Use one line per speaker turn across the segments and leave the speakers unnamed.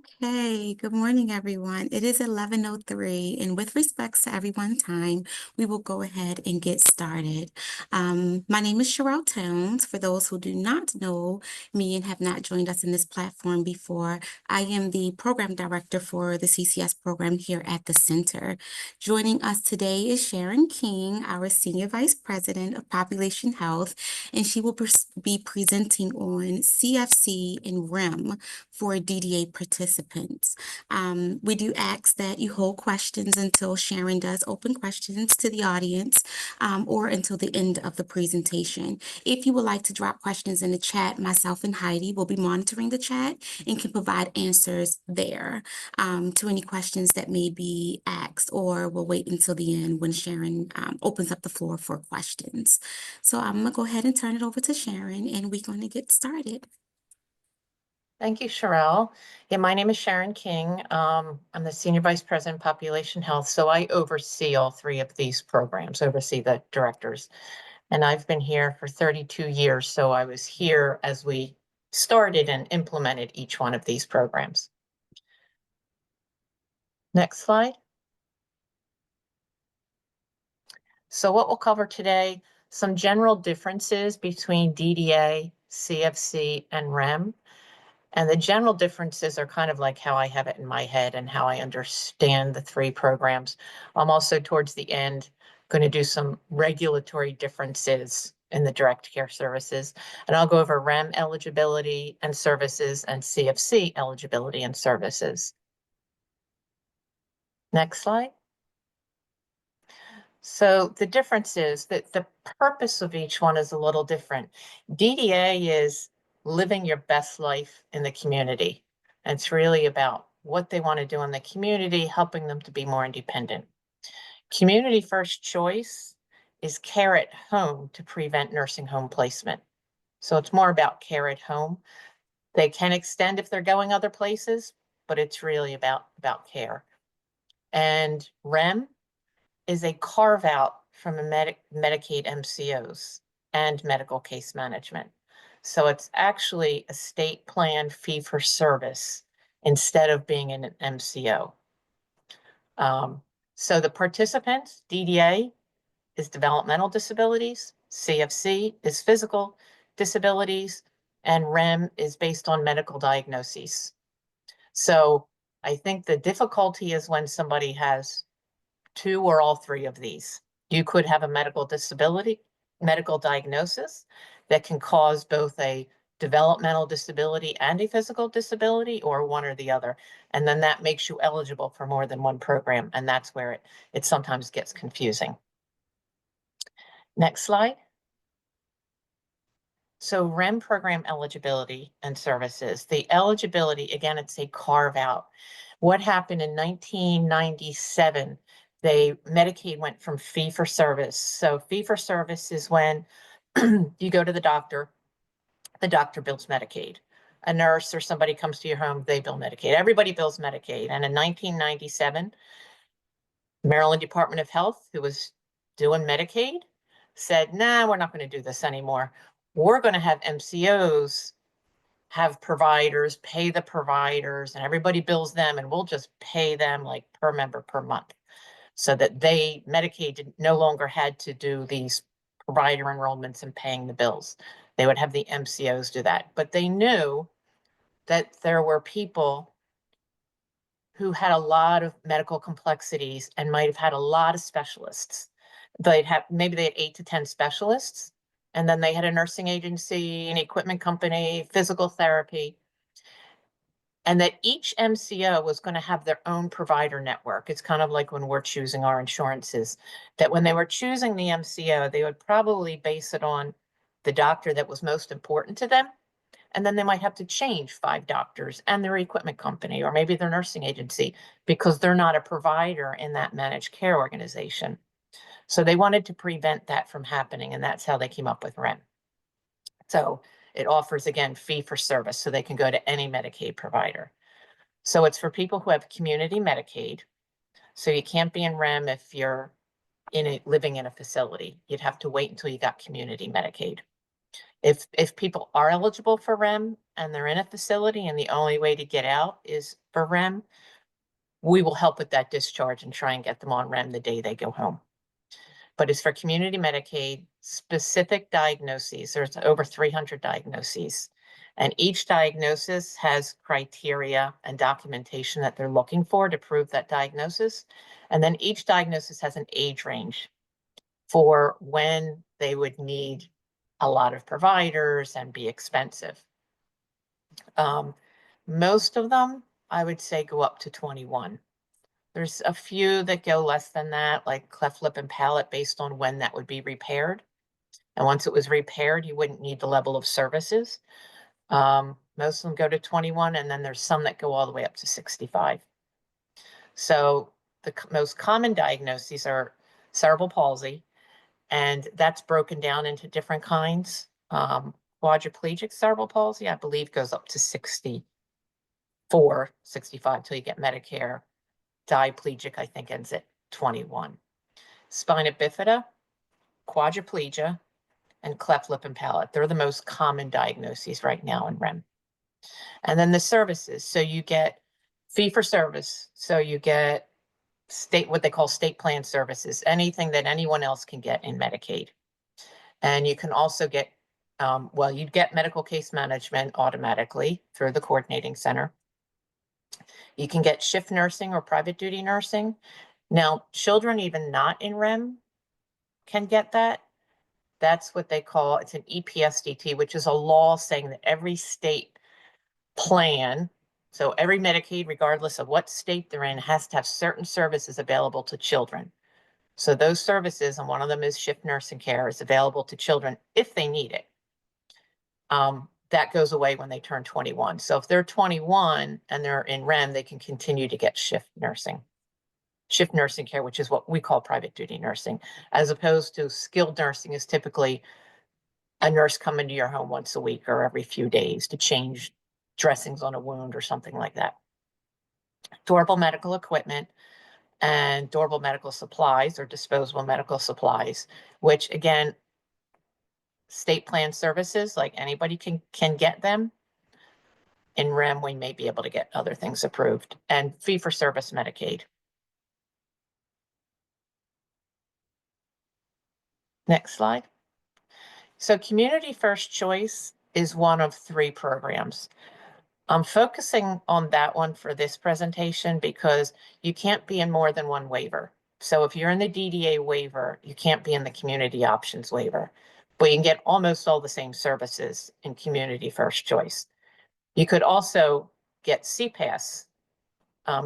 Okay, good morning, everyone. It is 11:03, and with respects to everyone's time, we will go ahead and get started. My name is Sherelle Towns. For those who do not know me and have not joined us in this platform before, I am the program director for the CCS program here at the center. Joining us today is Sharon King, our Senior Vice President of Population Health, and she will be presenting on CFC and REM for DDA participants. We do ask that you hold questions until Sharon does open questions to the audience, or until the end of the presentation. If you would like to drop questions in the chat, myself and Heidi will be monitoring the chat and can provide answers there, to any questions that may be asked, or we'll wait until the end when Sharon opens up the floor for questions. So I'm going to go ahead and turn it over to Sharon, and we're going to get started.
Thank you, Sherelle. Yeah, my name is Sharon King. I'm the Senior Vice President, Population Health, so I oversee all three of these programs, oversee the directors. And I've been here for 32 years, so I was here as we started and implemented each one of these programs. Next slide. So what we'll cover today, some general differences between DDA, CFC, and REM. And the general differences are kind of like how I have it in my head and how I understand the three programs. I'm also towards the end going to do some regulatory differences in the direct care services. And I'll go over REM eligibility and services and CFC eligibility and services. Next slide. So the difference is that the purpose of each one is a little different. DDA is living your best life in the community. And it's really about what they want to do in the community, helping them to be more independent. Community first choice is care at home to prevent nursing home placement. So it's more about care at home. They can extend if they're going other places, but it's really about care. And REM is a carve out from a Medicaid MCOs and medical case management. So it's actually a state plan fee for service instead of being in an MCO. So the participants, DDA is developmental disabilities, CFC is physical disabilities, and REM is based on medical diagnoses. So I think the difficulty is when somebody has two or all three of these. You could have a medical disability, medical diagnosis that can cause both a developmental disability and a physical disability, or one or the other. And then that makes you eligible for more than one program. And that's where it sometimes gets confusing. Next slide. So REM program eligibility and services. The eligibility, again, it's a carve out. What happened in 1997? Medicaid went from fee for service. So fee for service is when you go to the doctor bills Medicaid. A nurse or somebody comes to your home, they bill Medicaid. Everybody bills Medicaid. And in 1997, Maryland Department of Health, who was doing Medicaid, said, nah, we're not going to do this anymore. We're going to have MCOs have providers, pay the providers, and everybody bills them, and we'll just pay them like per member per month. So that Medicaid no longer had to do these provider enrollments and paying the bills. They would have the MCOs do that. But they knew that there were people who had a lot of medical complexities and might have had a lot of specialists. Maybe they had 8 to 10 specialists, and then they had a nursing agency, an equipment company, physical therapy. And that each MCO was going to have their own provider network. It's kind of like when we're choosing our insurances, that when they were choosing the MCO, they would probably base it on the doctor that was most important to them. And then they might have to change 5 doctors and their equipment company, or maybe their nursing agency, because they're not a provider in that managed care organization. So they wanted to prevent that from happening. And that's how they came up with REM. So it offers, again, fee for service, so they can go to any Medicaid provider. So it's for people who have community Medicaid. So you can't be in REM if you're living in a facility. You'd have to wait until you got community Medicaid. If people are eligible for REM, and they're in a facility and the only way to get out is for REM, we will help with that discharge and try and get them on REM the day they go home. But as for community Medicaid, specific diagnoses, there's over 300 diagnoses. And each diagnosis has criteria and documentation that they're looking for to prove that diagnosis. And then each diagnosis has an age range for when they would need a lot of providers and be expensive. Most of them, I would say, go up to 21. There's a few that go less than that, like cleft lip and palate, based on when that would be repaired. And once it was repaired, you wouldn't need the level of services. Most of them go to 21, and then there's some that go all the way up to 65. So the most common diagnoses are cerebral palsy, and that's broken down into different kinds. Quadriplegic cerebral palsy, I believe, goes up to 64, 65 till you get Medicare. Diplegic, I think, ends at 21. Spina bifida, quadriplegia, and cleft lip and palate. They're the most common diagnoses right now in REM. And then the services. So you get fee for service. So you get what they call state plan services, anything that anyone else can get in Medicaid. And you can also get, you'd get medical case management automatically through the coordinating center. You can get shift nursing or private duty nursing. Now, children even not in REM can get that. That's what they call, it's an EPSDT, which is a law saying that every state plan, so every Medicaid, regardless of what state they're in, has to have certain services available to children. So those services, and one of them is shift nursing care, is available to children if they need it. That goes away when they turn 21. So if they're 21 and they're in REM, they can continue to get shift nursing care, which is what we call private duty nursing, as opposed to skilled nursing is typically a nurse coming to your home once a week or every few days to change dressings on a wound or something like that. Durable medical equipment and durable medical supplies or disposable medical supplies, which again, state plan services, like anybody can get them. In REM, we may be able to get other things approved, and fee for service Medicaid. Next slide. So Community First Choice is one of 3 programs. I'm focusing on that one for this presentation because you can't be in more than one waiver. So if you're in the DDA waiver, you can't be in the Community Options waiver, but you can get almost all the same services in Community First Choice. You could also get CPAS,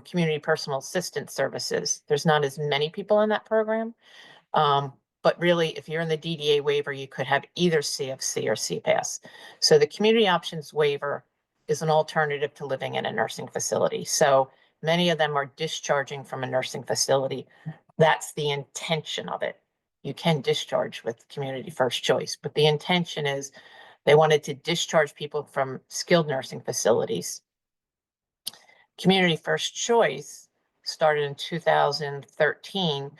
Community Personal Assistance Services. There's not as many people in that program. But really, if you're in the DDA waiver, you could have either CFC or CPAS. So the Community Options waiver is an alternative to living in a nursing facility. So many of them are discharging from a nursing facility. That's the intention of it. You can discharge with Community First Choice, but the intention is they wanted to discharge people from skilled nursing facilities. Community First Choice started in 2013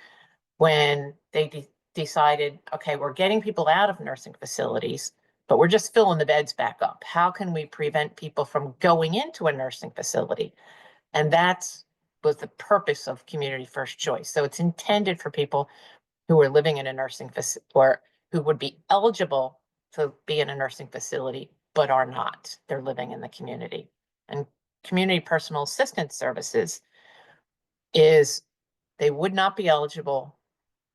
when they decided, okay, we're getting people out of nursing facilities, but we're just filling the beds back up. How can we prevent people from going into a nursing facility? And that's was the purpose of Community First Choice. So it's intended for people who are living in a nursing facility or who would be eligible to be in a nursing facility, but are not. They're living in the community. And Community Personal Assistance Services is they would not be eligible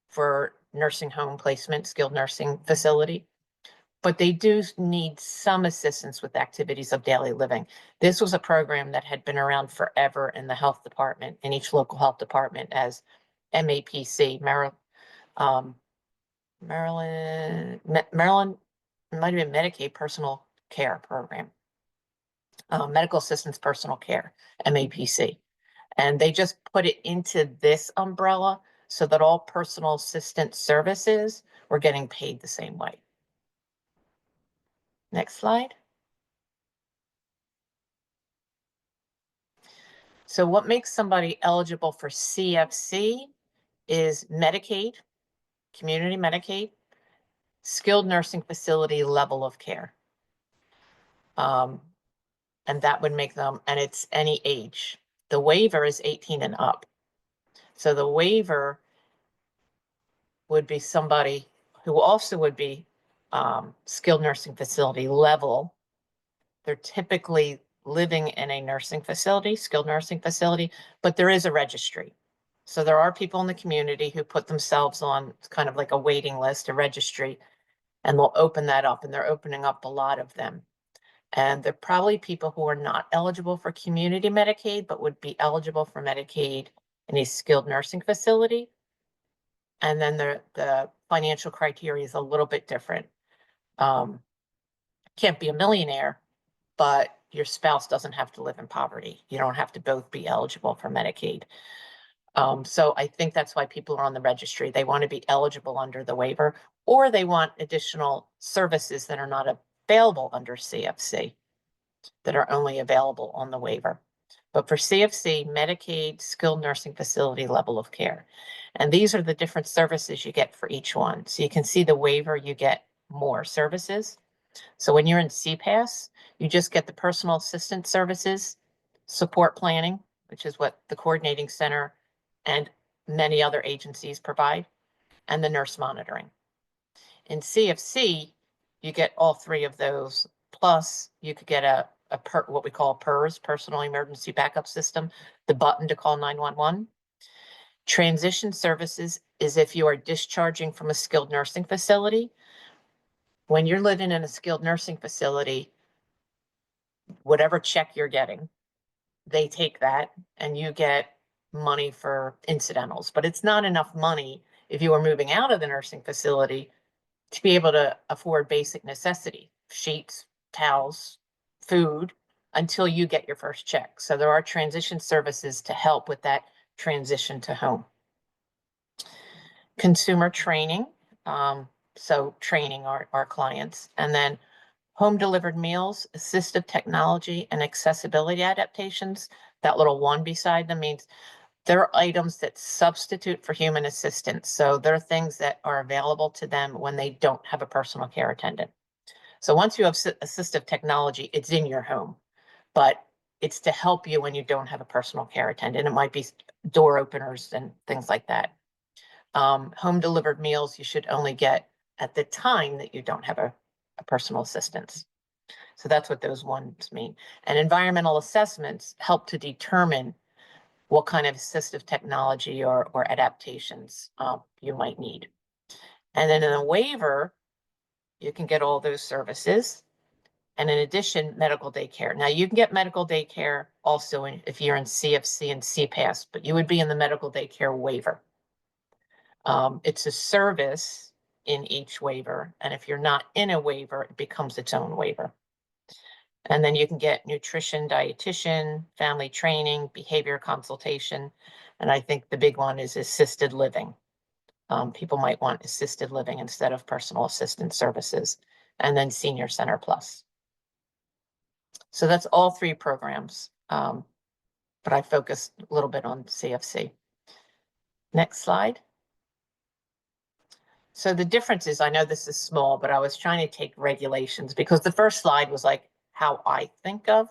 for nursing home placement, skilled nursing facility, but they do need some assistance with activities of daily living. This was a program that had been around forever in the health department, in each local health department as MAPC, Maryland, it might have been Medicaid Personal Care Program, Medical Assistance Personal Care, MAPC. And they just put it into this umbrella so that all personal assistance services were getting paid the same way. Next slide. So what makes somebody eligible for CFC is Medicaid, community Medicaid, skilled nursing facility level of care. and that would make them, and it's any age. The waiver is 18 and up. So the waiver would be somebody who also would be skilled nursing facility level. They're typically living in a nursing facility, skilled nursing facility, but there is a registry. So there are people in the community who put themselves on kind of like a waiting list, a registry, and they'll open that up, and they're opening up a lot of them. And they're probably people who are not eligible for community Medicaid, but would be eligible for Medicaid in a skilled nursing facility. And then the financial criteria is a little bit different. Can't be a millionaire, but your spouse doesn't have to live in poverty. You don't have to both be eligible for Medicaid. So I think that's why people are on the registry. They want to be eligible under the waiver, or they want additional services that are not available under CFC, that are only available on the waiver. But for CFC, Medicaid, skilled nursing facility level of care. And these are the different services you get for each one. So you can see the waiver, you get more services. So when you're in CPAS, you just get the personal assistance services, support planning, which is what the coordinating center and many other agencies provide, and the nurse monitoring. In CFC, you get all three of those, plus you could get what we call a PERS, personal emergency backup system, the button to call 911. Transition services is if you are discharging from a skilled nursing facility. When you're living in a skilled nursing facility, whatever check you're getting, they take that and you get money for incidentals, but it's not enough money if you are moving out of the nursing facility to be able to afford basic necessity, sheets, towels, food, until you get your first check. So there are transition services to help with that transition to home. Consumer training, so training our clients, and then home delivered meals, assistive technology, and accessibility adaptations. That little one beside them means there are items that substitute for human assistance. So there are things that are available to them when they don't have a personal care attendant. So once you have assistive technology, it's in your home, but it's to help you when you don't have a personal care attendant. It might be door openers and things like that. Home delivered meals you should only get at the time that you don't have a personal assistance. So that's what those ones mean. And environmental assessments help to determine what kind of assistive technology or adaptations you might need. And then in a waiver, you can get all those services. And in addition, medical daycare. Now you can get medical daycare also if you're in CFC and CPAS, but you would be in the medical daycare waiver. It's a service in each waiver. And if you're not in a waiver, it becomes its own waiver. And then you can get nutrition, dietitian, family training, behavior consultation. And I think the big one is assisted living. People might want assisted living instead of personal assistance services, and then Senior Center Plus. So that's all three programs, but I focused a little bit on CFC. Next slide. So the difference is, I know this is small, but I was trying to take regulations because the first slide was like how I think of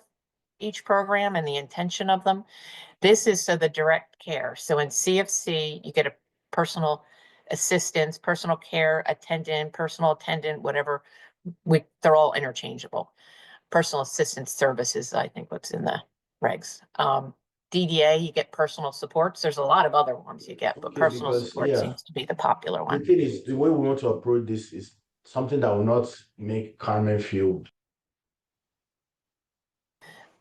each program and the intention of them. This is so the direct care. So in CFC, you get a personal assistance, personal care attendant, personal attendant, whatever. They're all interchangeable. Personal assistance services, I think what's in the regs. DDA, you get personal supports. There's a lot of other ones you get, but
Okay,
personal
because
support seems to be the popular
the
one.
thing is, the way we want to approach this is something that will not make Carmen feel.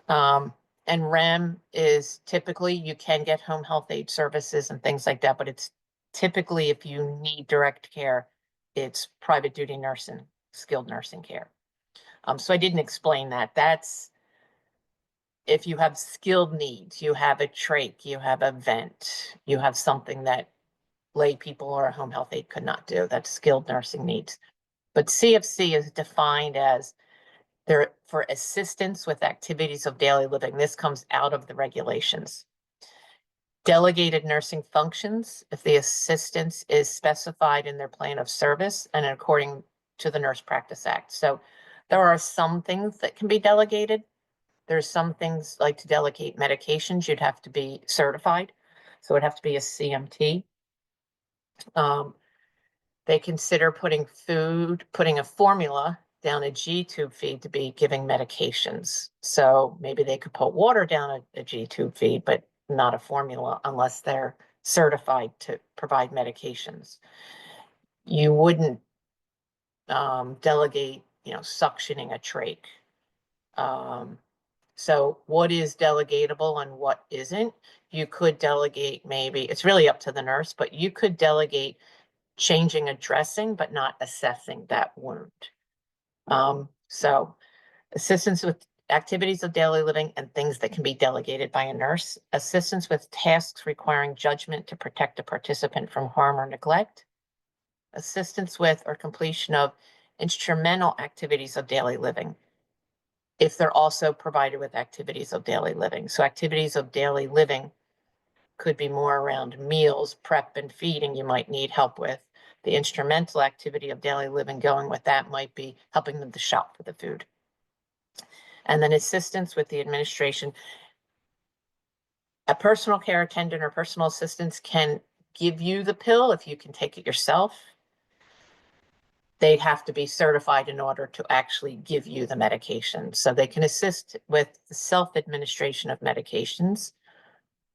And REM is typically you can get home health aid services and things like that, but it's typically if you need direct care, it's private duty nursing, skilled nursing care. So I didn't explain that. That's if you have skilled needs, you have a trach, you have a vent, you have something that lay people or a home health aide could not do. That's skilled nursing needs. But CFC is defined as there for assistance with activities of daily living. This comes out of the regulations. Delegated nursing functions, if the assistance is specified in their plan of service and according to the Nurse Practice Act. So there are some things that can be delegated, There's some things like to delegate medications, you'd have to be certified. So it'd have to be a CMT. They consider putting a formula down a G-tube feed to be giving medications. So maybe they could put water down a G-tube feed, but not a formula unless they're certified to provide medications. You wouldn't delegate, suctioning a trach. So what is delegatable and what isn't? You could delegate, maybe, it's really up to the nurse, but you could delegate changing a dressing, but not assessing that wound. So assistance with activities of daily living and things that can be delegated by a nurse, assistance with tasks requiring judgment to protect a participant from harm or neglect, assistance with or completion of instrumental activities of daily living, if they're also provided with activities of daily living. So activities of daily living could be more around meals, prep, and feeding you might need help with. The instrumental activity of daily living going with that might be helping them to shop for the food. And then assistance with the administration. A personal care attendant or personal assistants can give you the pill if you can take it yourself. They'd have to be certified in order to actually give you the medication. So they can assist with the self-administration of medications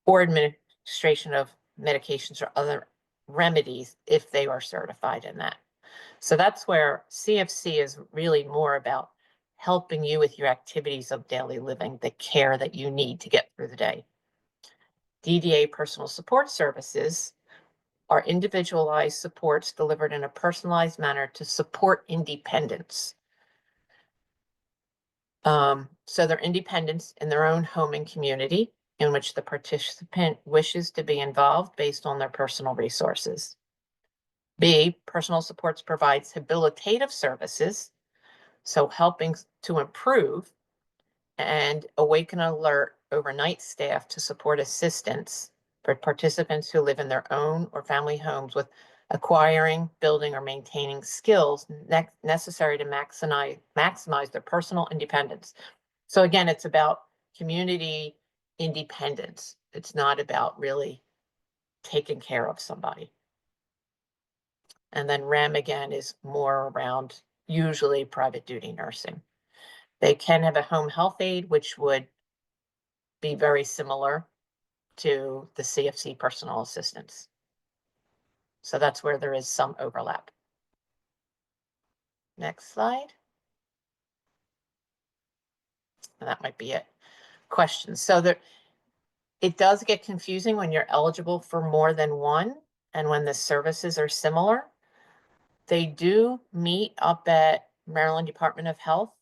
or administration of medications or other remedies if they are certified in that. So that's where CFC is really more about helping you with your activities of daily living, the care that you need to get through the day. DDA personal support services are individualized supports delivered in a personalized manner to support independence. So their independence in their own home and community in which the participant wishes to be involved based on their personal resources. B, personal supports provides habilitative services, so helping to improve and awaken alert overnight staff to support assistance for participants who live in their own or family homes with acquiring, building, or maintaining skills necessary to maximize their personal independence. So again, it's about community independence. It's not about really taking care of somebody. And then REM again is more around usually private duty nursing. They can have a home health aide, which would be very similar to the CFC personal assistants. So that's where there is some overlap. Next slide. And that might be it. Questions. So it does get confusing when you're eligible for more than one and when the services are similar. They do meet up at Maryland Department of Health.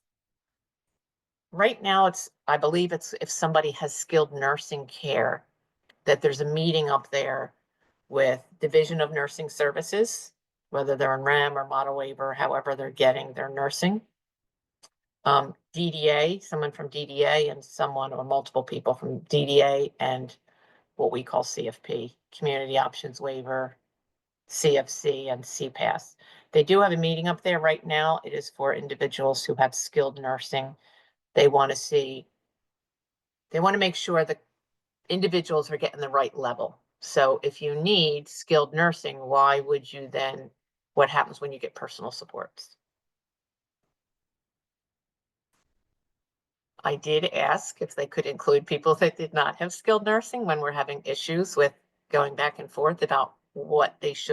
Right now, I believe it's if somebody has skilled nursing care, that there's a meeting up there with Division of Nursing Services, whether they're in REM or model waiver, however they're getting their nursing. DDA, someone from DDA and someone or multiple people from DDA and what we call CFP, Community Options Waiver, CFC, and CPAS. They do have a meeting up there right now. It is for individuals who have skilled nursing. They want to make sure that individuals are getting the right level. So if you need skilled nursing, why would you then, what happens when you get personal supports? I did ask if they could include people that did not have skilled nursing when we're having issues with going back and forth about what they should